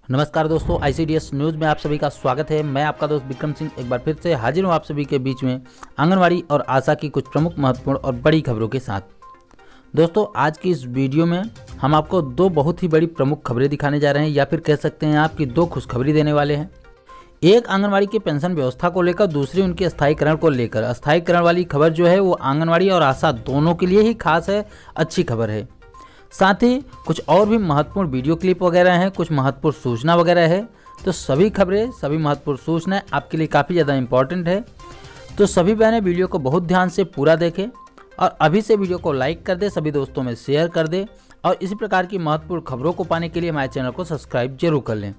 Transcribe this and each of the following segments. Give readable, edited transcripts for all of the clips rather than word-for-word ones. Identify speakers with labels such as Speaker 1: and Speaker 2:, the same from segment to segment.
Speaker 1: नमस्कार दोस्तों, ICDS news में आप सभी का स्वागत है। मैं आपका दोस्त विक्रम सिंह एक बार फिर से हाजिर हूँ आप सभी के बीच में आंगनवाड़ी और आशा की कुछ प्रमुख महत्वपूर्ण और बड़ी खबरों के साथ। दोस्तों, आज की इस वीडियो में हम आपको दो बहुत ही बड़ी प्रमुख खबरें दिखाने जा रहे हैं, या फिर कह सकते हैं आपकी दो खुशखबरी देने वाले हैं। एक आंगनवाड़ी की पेंशन व्यवस्था को लेकर, दूसरी उनके स्थायीकरण को लेकर। स्थायीकरण वाली खबर जो है वो आंगनवाड़ी और आशा दोनों के लिए ही खास है, अच्छी खबर है। साथ ही कुछ और भी महत्वपूर्ण वीडियो क्लिप वगैरह हैं, कुछ महत्वपूर्ण सूचना वगैरह है। तो सभी खबरें, सभी महत्वपूर्ण सूचनाएं आपके लिए काफ़ी ज़्यादा इंपॉर्टेंट है। तो सभी बहनें वीडियो को बहुत ध्यान से पूरा देखें और अभी से वीडियो को लाइक कर दे, सभी दोस्तों में शेयर कर दे और इसी प्रकार की महत्वपूर्ण खबरों को पाने के लिए हमारे चैनल को सब्सक्राइब जरूर कर लें।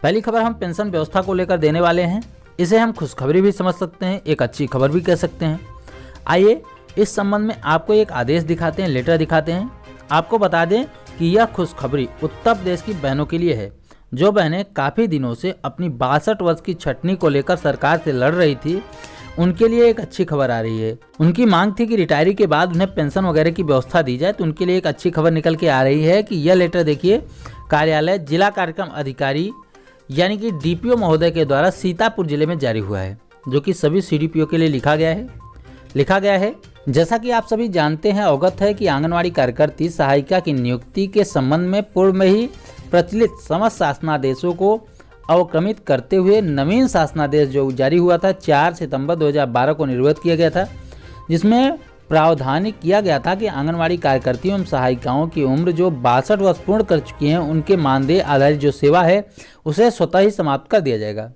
Speaker 1: पहली खबर हम पेंशन व्यवस्था को लेकर देने वाले हैं। इसे हम खुशखबरी भी समझ सकते हैं, एक अच्छी खबर भी कह सकते हैं। आइए इस संबंध में आपको एक आदेश दिखाते हैं, लेटर दिखाते हैं। आपको बता दें कि यह खुशखबरी उत्तर प्रदेश की बहनों के लिए है, जो बहनें काफ़ी दिनों से अपनी 62 वर्ष की छटनी को लेकर सरकार से लड़ रही थी। उनके लिए एक अच्छी खबर आ रही है। उनकी मांग थी कि रिटायरी के बाद उन्हें पेंशन वगैरह की व्यवस्था दी जाए, तो उनके लिए एक अच्छी खबर निकल के आ रही है कि यह लेटर देखिए, कार्यालय जिला कार्यक्रम अधिकारी यानी कि DPO महोदय के द्वारा सीतापुर जिले में जारी हुआ है, जो कि सभी CDPO के लिए लिखा गया है। जैसा कि आप सभी जानते हैं, अवगत है कि आंगनवाड़ी कार्यकर्ती सहायिका की नियुक्ति के संबंध में पूर्व में ही प्रचलित समस्त शासनादेशों को अवक्रमित करते हुए नवीन शासनादेश जो जारी हुआ था 4 सितंबर 2012 को निर्गत किया गया था, जिसमें प्रावधान किया गया था कि आंगनवाड़ी कार्यकर्तियों एवं सहायिकाओं की उम्र जो 62 वर्ष पूर्ण कर चुकी हैं, उनके मानदेय आधारित जो सेवा है उसे स्वतः ही समाप्त कर दिया जाएगा।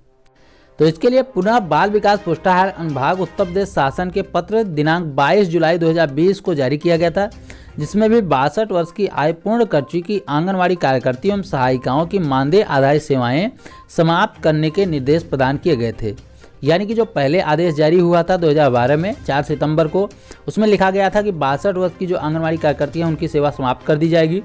Speaker 1: तो इसके लिए पुनः बाल विकास पुष्टाहार अनुभाग उत्तर प्रदेश शासन के पत्र दिनांक 22 जुलाई 2020 को जारी किया गया था, जिसमें भी 62 वर्ष की आयु पूर्ण कर चुकी आंगनवाड़ी कार्यकर्तियों एवं सहायिकाओं की मानदेय आधारित सेवाएं समाप्त करने के निर्देश प्रदान किए गए थे। यानी कि जो पहले आदेश जारी हुआ था 2012 में 4 सितंबर को, उसमें लिखा गया था कि 62 वर्ष की जो आंगनवाड़ी कार्यकर्ती हैं उनकी सेवा समाप्त कर दी जाएगी।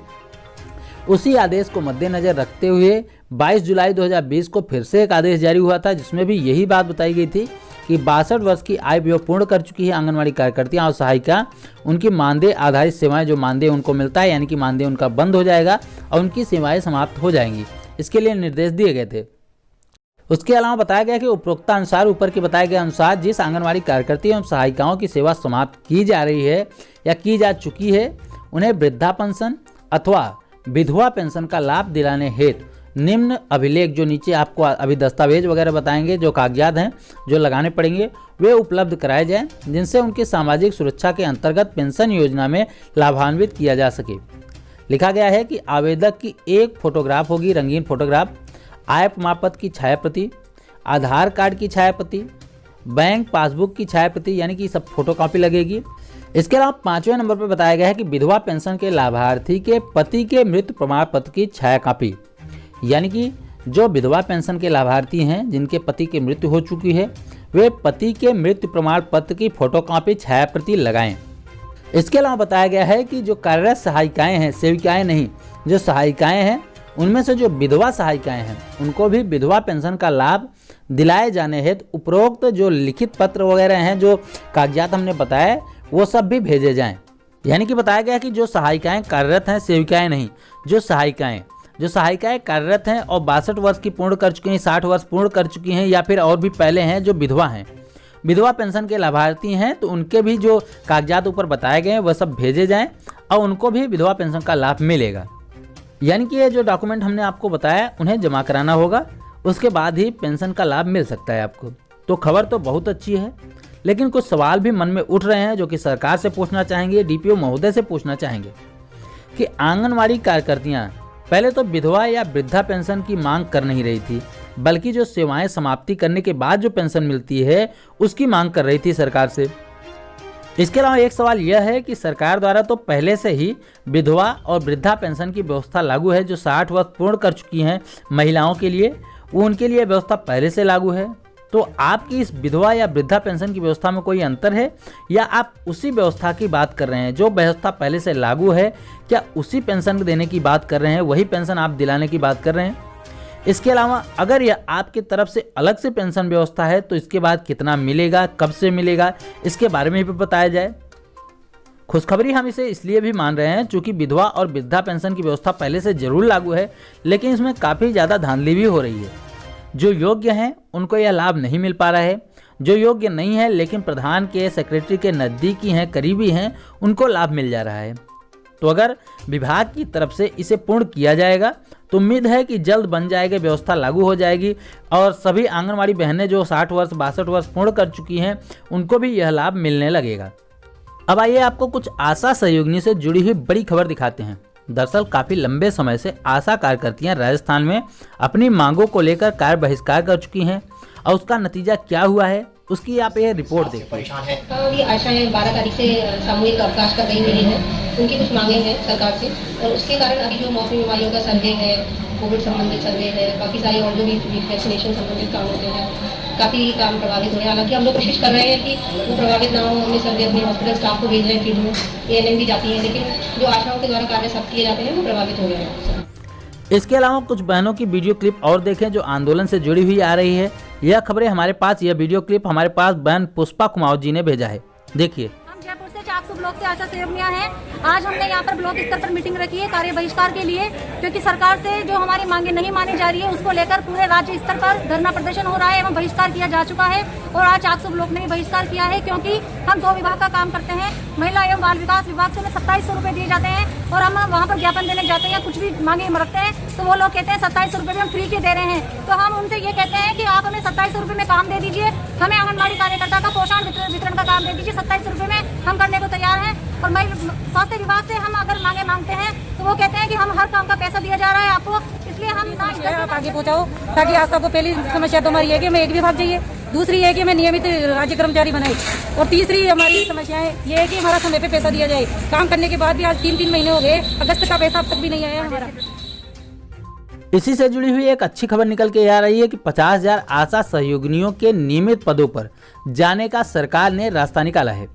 Speaker 1: उसी आदेश को मद्देनजर रखते हुए 22 जुलाई 2020 को फिर से एक आदेश जारी हुआ था, जिसमें भी यही बात बताई गई थी कि 62 वर्ष की आयु पूर्ण कर चुकी है आंगनवाड़ी कार्यकर्तियां और सहायिका, उनकी मानदेय आधारित सेवाएं जो मानदेय उनको मिलता है, यानी कि मानदेय उनका बंद हो जाएगा और उनकी सेवाएं समाप्त हो जाएंगी। इसके लिए निर्देश दिए गए थे। उसके अलावा बताया गया कि उपरोक्त अनुसार, ऊपर के बताए गए अनुसार, जिस आंगनवाड़ी कार्यकर्ती एवं सहायिकाओं की सेवा समाप्त की जा रही है या की जा चुकी है, उन्हें वृद्धा पेंशन अथवा विधवा पेंशन का लाभ दिलाने हेतु निम्न अभिलेख, जो नीचे आपको अभी दस्तावेज वगैरह बताएंगे, जो कागजात हैं जो लगाने पड़ेंगे, वे उपलब्ध कराए जाएं, जिनसे उनकी सामाजिक सुरक्षा के अंतर्गत पेंशन योजना में लाभान्वित किया जा सके। लिखा गया है कि आवेदक की एक फोटोग्राफ होगी, रंगीन फोटोग्राफ, आय प्रमाण पत्र की छायाप्रति, आधार कार्ड की छायाप्रति, बैंक पासबुक की छायाप्रति, यानी कि सब फोटोकॉपी लगेगी। इसके अलावा 5वें नंबर पर बताया गया है कि विधवा पेंशन के लाभार्थी के पति के मृत्यु प्रमाण पत्र की छाया कॉपी, यानी कि जो विधवा पेंशन के लाभार्थी हैं जिनके पति की मृत्यु हो चुकी है, वे पति के मृत्यु प्रमाण पत्र की फोटोकॉपी छायाप्रति लगाएं। इसके अलावा बताया गया है कि जो कार्यरत सहायिकाएं हैं, सेविकाएं नहीं, जो सहायिकाएं हैं, उनमें से जो विधवा सहायिकाएं हैं उनको भी विधवा पेंशन का लाभ दिलाए जाने हेतु उपरोक्त जो लिखित पत्र वगैरह हैं, जो कागजात हमने बताया, वो सब भी भेजे जाएं। यानी कि बताया गया कि जो सहायिकाएं कार्यरत हैं, सेविकाएं नहीं, जो सहायिकाएं कार्यरत हैं और 62 वर्ष की पूर्ण कर चुकी हैं, 60 वर्ष पूर्ण कर चुकी हैं, या फिर और भी पहले हैं, जो विधवा हैं, विधवा पेंशन के लाभार्थी हैं, तो उनके भी जो कागजात ऊपर बताए गए हैं वह सब भेजे जाएं और उनको भी विधवा पेंशन का लाभ मिलेगा। यानी कि ये जो डॉक्यूमेंट हमने आपको बताया उन्हें जमा कराना होगा, उसके बाद ही पेंशन का लाभ मिल सकता है आपको। तो खबर तो बहुत अच्छी है, लेकिन कुछ सवाल भी मन में उठ रहे हैं, जो कि सरकार से पूछना चाहेंगे, DPO महोदय से पूछना चाहेंगे कि आंगनवाड़ी कार्यकर्तियां पहले तो विधवा या वृद्धा पेंशन की मांग कर नहीं रही थी, बल्कि जो सेवाएं समाप्ति करने के बाद जो पेंशन मिलती है उसकी मांग कर रही थी सरकार से। इसके अलावा एक सवाल यह है कि सरकार द्वारा तो पहले से ही विधवा और वृद्धा पेंशन की व्यवस्था लागू है। जो 60 वर्ष पूर्ण कर चुकी हैं महिलाओं के लिए, वो उनके लिए व्यवस्था पहले से लागू है। तो आपकी इस विधवा या वृद्धा पेंशन की व्यवस्था में कोई अंतर है, या आप उसी व्यवस्था की बात कर रहे हैं जो व्यवस्था पहले से लागू है? क्या उसी पेंशन देने की बात कर रहे हैं, वही पेंशन आप दिलाने की बात कर रहे हैं? इसके अलावा अगर यह आपकी तरफ से अलग से पेंशन व्यवस्था है तो इसके बाद कितना मिलेगा, कब से मिलेगा, इसके बारे में भी बताया जाए। खुशखबरी हम इसे इसलिए भी मान रहे हैं क्योंकि विधवा और वृद्धा पेंशन की व्यवस्था पहले से जरूर लागू है, लेकिन इसमें काफ़ी ज़्यादा धांधली भी हो रही है। जो योग्य हैं उनको यह लाभ नहीं मिल पा रहा है, जो योग्य नहीं है लेकिन प्रधान के सेक्रेटरी के नज़दीकी हैं, करीबी हैं, उनको लाभ मिल जा रहा है। तो अगर विभाग की तरफ से इसे पूर्ण किया जाएगा तो उम्मीद है कि जल्द बन जाएगी, व्यवस्था लागू हो जाएगी और सभी आंगनवाड़ी बहनें जो 60 वर्ष 62 वर्ष पूर्ण कर चुकी हैं उनको भी यह लाभ मिलने लगेगा। अब आइए आपको कुछ आशा सहयोगिनी से जुड़ी हुई बड़ी खबर दिखाते हैं। दरअसल काफ़ी लंबे समय से आशा कार्यकर्तियां राजस्थान में अपनी मांगों को लेकर कार्य बहिष्कार कर चुकी हैं और उसका नतीजा क्या हुआ है उसकी आप ये रिपोर्ट देखिए।
Speaker 2: ये आशा है 12 तारीख से सामूहिक अवकाश कर रही मिली है, उनकी कुछ मांगे हैं सरकार से और उसके कारण अभी जो मौसमी बीमारियों का सर्वे है, कोविड संबंधित सर्वे है, बाकी सारे और जो भी वैक्सीनेशन संबंधित काम होते हैं, काफ़ी काम प्रभावित हो रहे हैं। हालांकि हम लोग कोशिश कर रहे हैं कि वो प्रभावित ना हो, हमने सर्वे अपने हॉस्पिटल स्टाफ को भेज रहे हैं फील्ड में, ANM भी जाती है, लेकिन जो आशाओं के द्वारा कार्य सब किए जाते हैं वो प्रभावित हो गए हैं।
Speaker 1: इसके अलावा कुछ बहनों की वीडियो क्लिप और देखें जो आंदोलन से जुड़ी हुई आ रही है। यह खबरें हमारे पास, यह वीडियो क्लिप हमारे पास बहन पुष्पा कुमार जी ने भेजा है, देखिए।
Speaker 3: हम जयपुर से 400 ब्लॉक से आशा सेवकियां हैं। आज हमने यहाँ पर ब्लॉक स्तर पर मीटिंग रखी है कार्य बहिष्कार के लिए, क्योंकि सरकार से जो हमारी मांगे नहीं मानी जा रही है उसको लेकर पूरे राज्य स्तर पर धरना प्रदर्शन हो रहा है एवं बहिष्कार किया जा चुका है। और आज 400 ब्लॉक ने भी बहिष्कार किया है, क्योंकि हम 2 विभाग का काम करते हैं। महिला एवं बाल विकास विभाग से हमें 2700 रुपए दिए जाते हैं और हम वहाँ पर ज्ञापन देने जाते हैं या कुछ भी मांगे हम रखते हैं तो वो लोग कहते हैं 2700 रुपए भी हम फ्री के दे रहे हैं। तो हम उनसे ये कहते हैं कि आप हमें 2700 रुपए में काम दे दीजिए, हमें आंगनबाड़ी कार्यकर्ता का पोषण वितरण का काम दे दीजिए, 2700 रुपए में हम करने को तैयार हैं। और स्वास्थ्य विभाग से हम अगर मांगते हैं तो वो कहते हैं कि हम हर काम का पैसा दिया जा रहा है आपको, इसलिए हम
Speaker 4: आप आगे पहुँचाओ ताकि आशा को पहली समस्या तो हमारी है कि हमें एक विभाग चाहिए, दूसरी है कि हमें नियमित राज्य कर्मचारी बनाए और तीसरी हमारी समस्याएं ये है कि हमारा समय पे पैसा दिया जाए। काम करने के बाद भी आज 3 महीने हो गए, अगस्त का पैसा अब तक भी नहीं आया हमारा।
Speaker 1: इसी से जुड़ी हुई एक अच्छी खबर निकल के आ रही है कि 50,000 आशा सहयोगिनियों के नियमित पदों पर जाने का सरकार ने रास्ता निकाला है।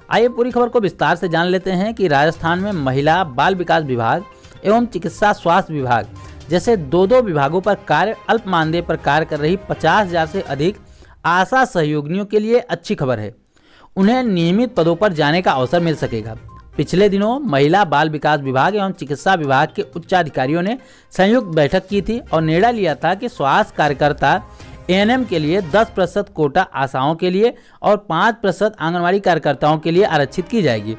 Speaker 1: आइए पूरी खबर को विस्तार से जान लेते हैं कि राजस्थान में महिला बाल विकास विभाग एवं चिकित्सा स्वास्थ्य विभाग जैसे 2 विभागों पर कार्य अल्प मानदेय पर कार्य कर रही 50,000 से अधिक आशा सहयोगिनियों के लिए अच्छी खबर है। उन्हें नियमित पदों पर जाने का अवसर मिल सकेगा। पिछले दिनों महिला बाल विकास विभाग एवं चिकित्सा विभाग के उच्चाधिकारियों ने संयुक्त बैठक की थी और निर्णय लिया था कि स्वास्थ्य कार्यकर्ता ANM के लिए 10% कोटा आशाओं के लिए और 5% आंगनवाड़ी कार्यकर्ताओं के लिए आरक्षित की जाएगी।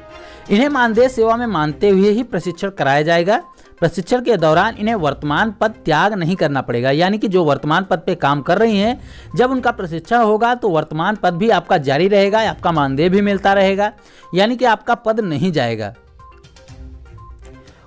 Speaker 1: इन्हें मानदेय सेवा में मानते हुए ही प्रशिक्षण कराया जाएगा। प्रशिक्षण के दौरान इन्हें वर्तमान पद त्याग नहीं करना पड़ेगा, यानी कि जो वर्तमान पद पे काम कर रही हैं जब उनका प्रशिक्षण होगा तो वर्तमान पद भी आपका जारी रहेगा, आपका मानदेय भी मिलता रहेगा, यानी कि आपका पद नहीं जाएगा,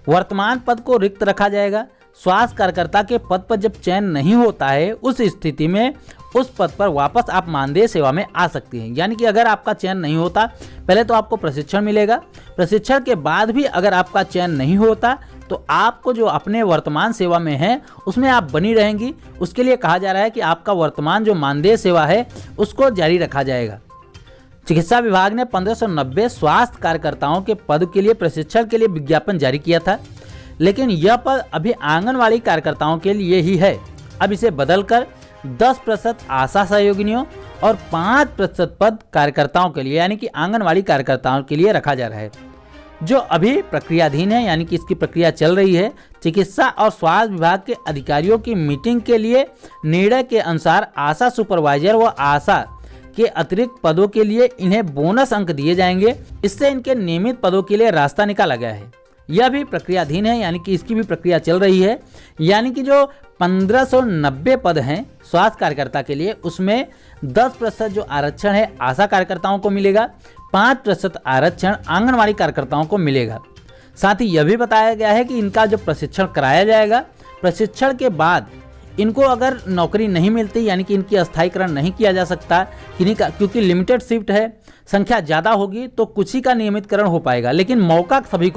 Speaker 1: वर्तमान पद को रिक्त रखा जाएगा। स्वास्थ्य कार्यकर्ता के पद पर जब चयन नहीं होता है उस स्थिति में उस पद पर वापस आप मानदेय सेवा में आ सकती हैं। यानी कि अगर आपका चयन नहीं होता, पहले तो आपको प्रशिक्षण मिलेगा, प्रशिक्षण के बाद भी अगर आपका चयन नहीं होता तो आपको जो अपने वर्तमान सेवा में है उसमें आप बनी रहेंगी। उसके लिए कहा जा रहा है कि आपका वर्तमान जो मानदेय सेवा है उसको जारी रखा जाएगा। चिकित्सा विभाग ने 1590 स्वास्थ्य कार्यकर्ताओं के पद के लिए प्रशिक्षण के लिए विज्ञापन जारी किया था, लेकिन यह पद अभी आंगनवाड़ी कार्यकर्ताओं के लिए ही है। अब इसे बदलकर 10% आशा सहयोगिनियों और 5% पद कार्यकर्ताओं के लिए यानी कि आंगनवाड़ी कार्यकर्ताओं के लिए रखा जा रहा है, जो अभी प्रक्रियाधीन है, यानी कि इसकी प्रक्रिया चल रही है। चिकित्सा और स्वास्थ्य विभाग के अधिकारियों की मीटिंग के लिए निर्णय के अनुसार आशा सुपरवाइजर व आशा के अतिरिक्त पदों के लिए इन्हें बोनस अंक दिए जाएंगे। इससे इनके नियमित पदों के लिए रास्ता निकाला गया है। यह भी प्रक्रियाधीन है, यानी कि इसकी भी प्रक्रिया चल रही है। यानी कि जो 1590 पद हैं स्वास्थ्य कार्यकर्ता के लिए, उसमें 10% जो आरक्षण है आशा कार्यकर्ताओं को मिलेगा, 5% आरक्षण आंगनवाड़ी कार्यकर्ताओं को मिलेगा। साथ ही यह भी बताया गया है कि इनका जो प्रशिक्षण कराया जाएगा, प्रशिक्षण के बाद इनको अगर नौकरी नहीं मिलती, यानी कि इनकी अस्थायीकरण नहीं किया जा सकता, क्योंकि लिमिटेड शिफ्ट है, संख्या ज़्यादा होगी तो कुछ ही का नियमितकरण हो पाएगा, लेकिन मौका सभी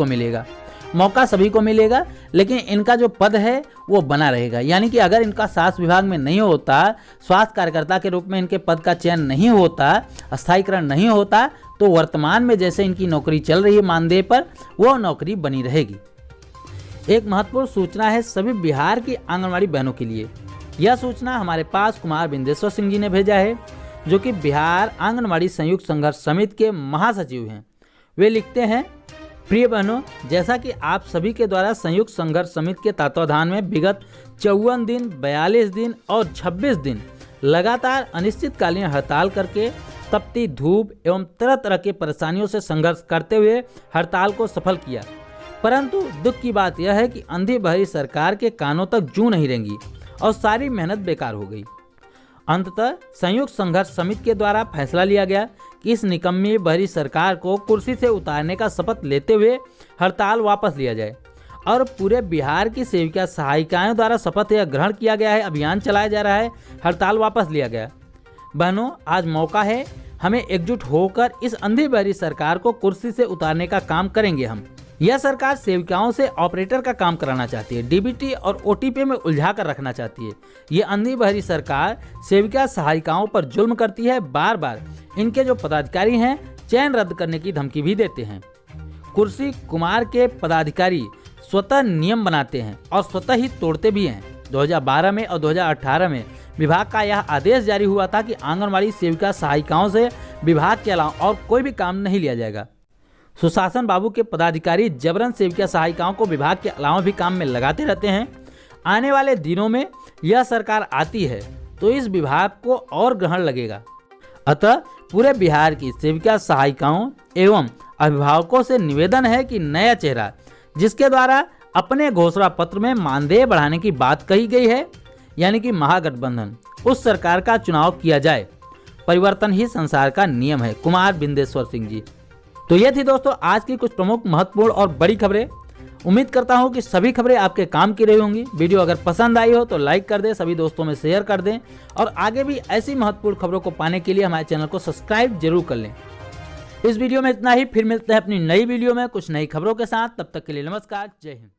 Speaker 1: को मिलेगा, लेकिन इनका जो पद है वो बना रहेगा। यानी कि अगर इनका स्वास्थ्य विभाग में नहीं होता, स्वास्थ्य कार्यकर्ता के रूप में इनके पद का चयन नहीं होता, अस्थायीकरण नहीं होता, तो वर्तमान में जैसे इनकी नौकरी चल रही है मानदेय पर, वो नौकरी बनी रहेगी। एक महत्वपूर्ण सूचना है सभी बिहार की आंगनवाड़ी बहनों के लिए। यह सूचना हमारे पास कुमार बिंदेश्वर सिंह जी ने भेजा है, जो कि बिहार आंगनवाड़ी संयुक्त संघर्ष समिति के महासचिव हैं। वे लिखते हैं, प्रिय बहनों, जैसा कि आप सभी के द्वारा संयुक्त संघर्ष समिति के तत्वाधान में विगत 54 दिन, 42 दिन और 26 दिन लगातार अनिश्चितकालीन हड़ताल करके तपती धूप एवं तरह तरह के परेशानियों से संघर्ष करते हुए हड़ताल को सफल किया, परंतु दुख की बात यह है कि अंधी बहरी सरकार के कानों तक जू नहीं रेंगी और सारी मेहनत बेकार हो गई। अंततः संयुक्त संघर्ष समिति के द्वारा फैसला लिया गया कि इस निकम्मी बहरी सरकार को कुर्सी से उतारने का शपथ लेते हुए हड़ताल वापस लिया जाए और पूरे बिहार की सेविका सहायिकाओं द्वारा शपथ यह ग्रहण किया गया है, अभियान चलाया जा रहा है, हड़ताल वापस लिया गया। बहनों, आज मौका है, हमें एकजुट होकर इस अंधी बहरी सरकार को कुर्सी से उतारने का काम करेंगे हम। यह सरकार सेविकाओं से ऑपरेटर का काम कराना चाहती है, डीबीटी और ओटीपी में उलझा कर रखना चाहती है। ये अंधी बहरी सरकार सेविका सहायिकाओं पर जुल्म करती है, बार बार इनके जो पदाधिकारी हैं चयन रद्द करने की धमकी भी देते हैं। कुर्सी कुमार के पदाधिकारी स्वतः नियम बनाते हैं और स्वतः ही तोड़ते भी हैं। 2012 में और 2018 में विभाग का यह आदेश जारी हुआ था कि आंगनवाड़ी सेविका सहायिकाओं से विभाग के अलावा और कोई भी काम नहीं लिया जाएगा। सुशासन बाबू के पदाधिकारी जबरन सेविका सहायिकाओं को विभाग के अलावा भी काम में लगाते रहते हैं। आने वाले दिनों में यह सरकार आती है तो इस विभाग को और ग्रहण लगेगा। अतः पूरे बिहार की सेविका सहायिकाओं एवं अभिभावकों से निवेदन है कि नया चेहरा, जिसके द्वारा अपने घोषणा पत्र में मानदेय बढ़ाने की बात कही गई है, यानी कि महागठबंधन, उस सरकार का चुनाव किया जाए। परिवर्तन ही संसार का नियम है। कुमार बिंदेश्वर सिंह जी। तो ये थी दोस्तों आज की कुछ प्रमुख, महत्वपूर्ण और बड़ी खबरें। उम्मीद करता हूँ कि सभी खबरें आपके काम की रही होंगी। वीडियो अगर पसंद आई हो तो लाइक कर दें, सभी दोस्तों में शेयर कर दें और आगे भी ऐसी महत्वपूर्ण खबरों को पाने के लिए हमारे चैनल को सब्सक्राइब जरूर कर लें। इस वीडियो में इतना ही, फिर मिलते हैं अपनी नई वीडियो में कुछ नई खबरों के साथ। तब तक के लिए नमस्कार, जय हिंद।